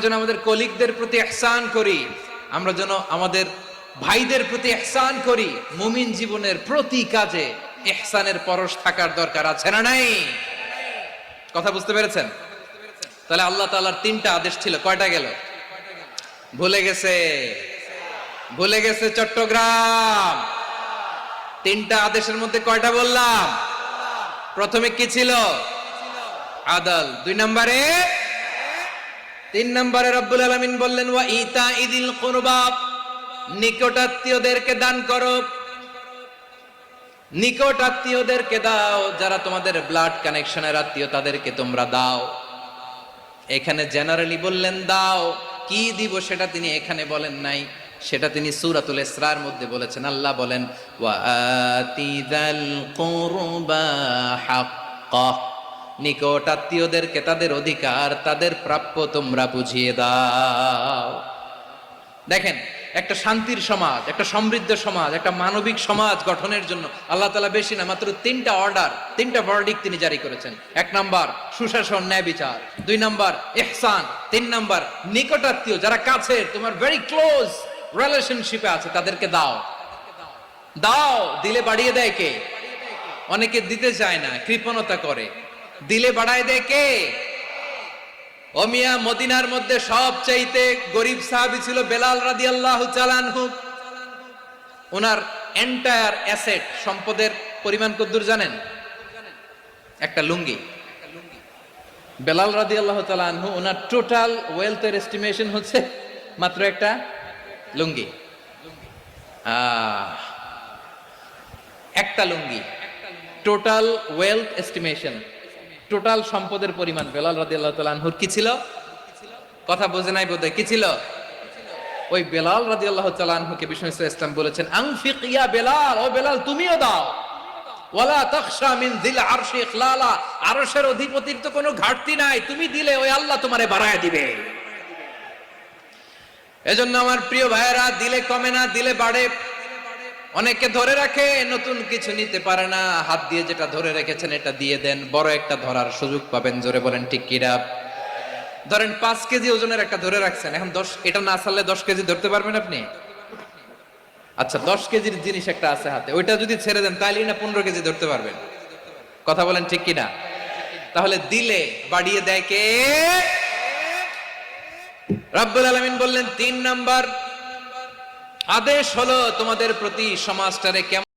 যেন আমাদের কলিগদের প্রতি ইহসান করি, আমরা যেন আমাদের ভাইদের প্রতি ইহসান করি। মুমিন জীবনের প্রতি কাজে ইহসানের পরশ থাকার দরকার আছে না নাই? কথা বুঝতে পেরেছেন? তাহলে আল্লাহ তাআলার তিনটা আদেশ ছিল, কয়টা গেল? ভুলে গেছে চট্টগ্রাম। তিনটা আদেশের মধ্যে কয়টা বললাম? প্রথমে কি ছিল? আদল। তিন নম্বরে রব্বুল আলামিন বললেন ওয়া ইতাইদিল কুরবা, নিকটাত্মীয়দেরকে দান করো। নিকটাত্মীয়দেরকে দাও, যারা তোমাদের ব্লাড কানেকশনের আত্মীয় তাদেরকে তোমরা দাও। এখানে জেনারেলি বললেন দাও, কি দিব সেটা তিনি এখানে বলেন নাই, সেটা তিনি সূরাতুল ইসরার মধ্যে বলেছেন। আল্লাহ বলেন ওয়া আতিযাল কুরবা হাক্কা, নিকট আত্মীয়দেরকে তাদের অধিকার, তাদের প্রাপ্য তোমরা বুঝিয়ে দাও। দেখেন, একটা শান্তির সমাজ, একটা সমৃদ্ধ সমাজ, একটা মানবিক সমাজ গঠনের জন্য আল্লাহ তাআলা বেশি না, মাত্র তিনটা অর্ডার, তিনটা ভার্ডিক্ট তিনি জারি করেছেন। এক নাম্বার সুশাসন, ন্যায় বিচার। দুই নাম্বার ইহসান। তিন নাম্বার নিকটাত্মীয়, যারা কাছে, তোমার ভেরি ক্লোজ রিলেশনশিপে আছে, তাদেরকে দাও। দাও, দিলে বাড়িয়ে দেয় কে? অনেকে দিতে চায় না, কৃপণতা করে। দিলে বাড়ায় দেয় কে? ও মিয়া, মদিনার মধ্যে সবচাইতে গরিব সাহাবী ছিল বেলাল রাদিয়াল্লাহু তাআলা আনহু। ওনার এন্টায়ার অ্যাসেট, সম্পদের পরিমাণ কতদূর জানেন? একটা লুঙ্গি। বেলাল রাদিয়াল্লাহু তাআলা আনহু, ওনার টোটাল ওয়েলথের এস্টিমেশন হচ্ছে মাত্র একটা লুঙ্গি। একটা লুঙ্গি, টোটাল ওয়েলথ এস্টিমেশন, টোটাল সম্পদের পরিমাণ বেলাল রাদিয়াল্লাহু তাআলা আনহুর কি ছিল? কথা বোঝে নাই বোধহয়। কি ছিল? ওই বেলাল রাদিয়াল্লাহু তাআলা আনহুকে বিষ্ণু ইসলাম বলেছেন আনফিক ইয়া বেলাল, ও বেলাল তুমিও দাও। ওয়ালা তাখশা মিন যিল আরশি ইখলালা, আরশের অধিপতির তো কোনো ঘাটতি নাই, তুমি দিলে ওই আল্লাহ তোমারে বাড়ায় দিবে। এজন্য আমার প্রিয় ভাইয়েরা, দিলে কমে না, দিলে বাড়ে। অনেকে ধরে রাখে, নতুন কিছু নিতে পারে না, হাত দিয়ে যেটা ধরে রেখেছেন এটা দিয়ে দেন, বড় একটা ধরার সুযোগ পাবেন। জোরে বলেন ঠিক কিনা? ধরেন 5 কেজি ওজনের একটা ধরে রাখছেন, এখন 10, এটা না ছাড়লে 10 কেজি ধরতে পারবেন আপনি? আচ্ছা, 10 কেজির জিনিস একটা আছে হাতে, ওইটা যদি ছেড়ে দেন তাহলে না 15 কেজি ধরতে পারবেন। কথা বলেন ঠিক কিনা? তাহলে দিলে বাড়িয়ে দেয় কে? রব্বুল আলামিন বললেন 3 নাম্বার আদেশ হলো তোমাদের প্রতি সমাজটারে কেমন